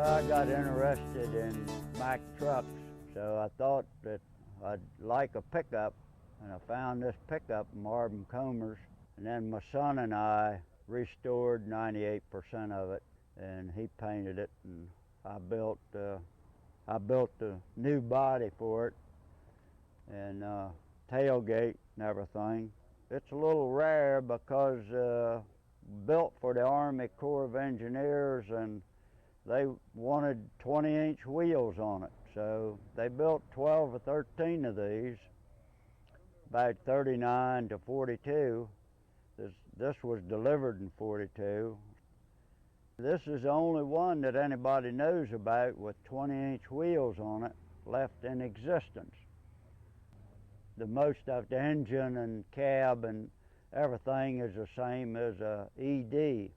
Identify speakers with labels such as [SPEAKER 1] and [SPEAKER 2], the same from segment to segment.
[SPEAKER 1] I got interested in Mack trucks, so I thought that I'd like a pickup, and I found this pickup in Marvin Comer's, and then my son and I restored 98% of it, and he painted it, and I built the new body for it, and tailgate and everything. It's a little rare because built for the Army Corps of Engineers, and they wanted 20-inch wheels on it. So they built 12 or 13 of these, about 39 to 42. This was delivered in 42. This is the only one that anybody knows about with 20-inch wheels on it left in existence. The most of the engine and cab and everything is the same as a ED.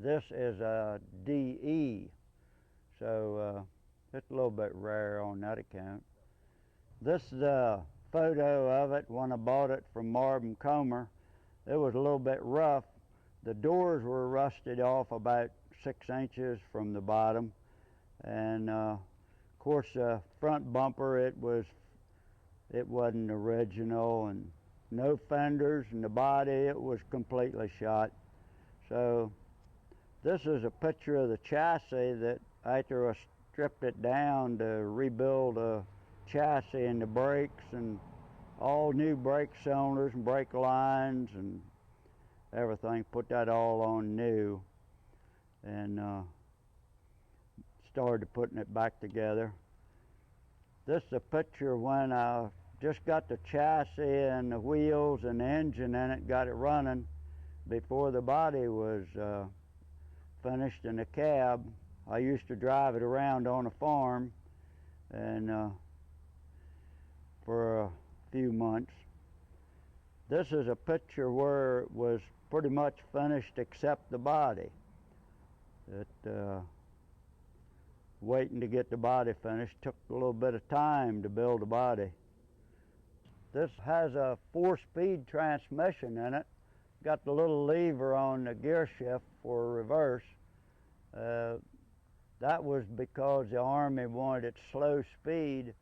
[SPEAKER 1] This is a DE, so it's a little bit rare on that account. This is a photo of it when I bought it from Marvin Comer. It was a little bit rough. The doors were rusted off about 6 inches from the bottom, and of course the front bumper, it wasn't original, and no fenders, and the body, it was completely shot. So this is a picture of the chassis that after I stripped it down to rebuild a chassis and the brakes and all new brake cylinders and brake lines and everything, put that all on new, and started putting it back together. This is a picture when I just got the chassis and the wheels and the engine in it, got it running before the body was finished in the cab. I used to drive it around on a farm and for a few months. This is a picture where it was pretty much finished except the body. Waiting to get the body finished took a little bit of time to build the body. This has a 4-speed transmission in it. Got the little lever on the gear shift for reverse. That was because the Army wanted it slow speed,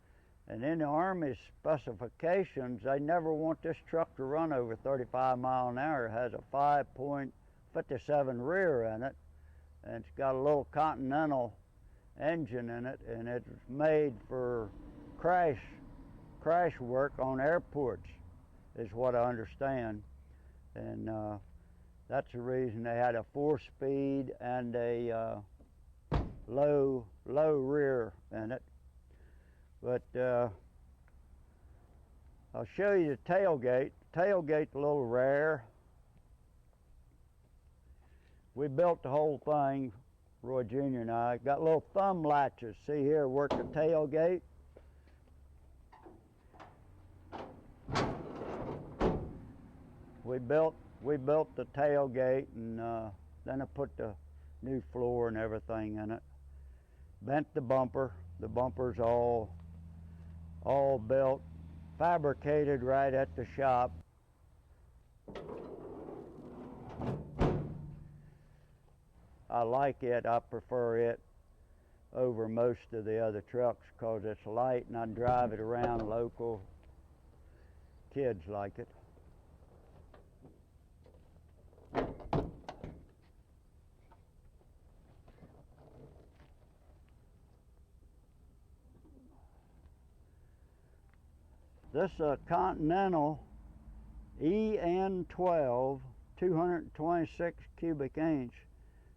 [SPEAKER 1] and in the Army's specifications, they never want this truck to run over 35 miles an hour. It has a 5.57 rear in it, and it's got a little Continental engine in it, and it's made for crash work on airports, is what I understand. And that's the reason they had a 4-speed and a low rear in it. But I'll show you the tailgate. The tailgate's a little rare. We built the whole thing, Roy Jr. and I. Got little thumb latches. See here, work the tailgate. We built the tailgate, and then I put the new floor and everything in it. Bent the bumper. The bumper's all built, fabricated right at the shop. I like it. I prefer it over most of the other trucks because it's light and I drive it around local. Kids like it. This is a Continental EN12, 226 cubic inch.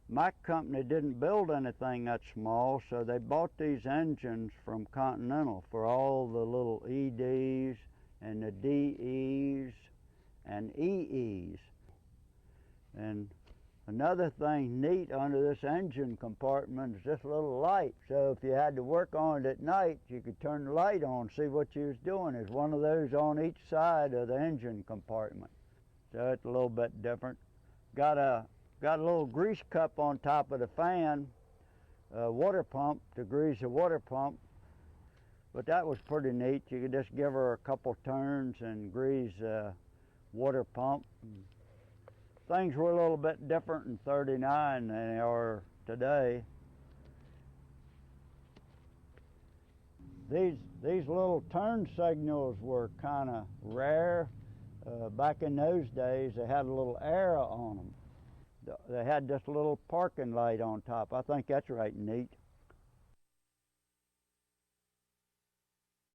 [SPEAKER 1] Mack company didn't build anything that small, so they bought these engines from Continental for all the little EDs and the DEs and EEs. And another thing neat under this engine compartment is this little light. So if you had to work on it at night, you could turn the light on, see what you was doing. There's one of those on each side of the engine compartment. So it's a little bit different. Got a little grease cup on top of the fan, water pump to grease the water pump. But that was pretty neat. You could just give her a couple turns and grease the water pump. Things were a little bit different in '39 than they are today. These little turn signals were kind of rare. Back in those days, they had a little arrow on them. They had this little parking light on top. I think that's right neat.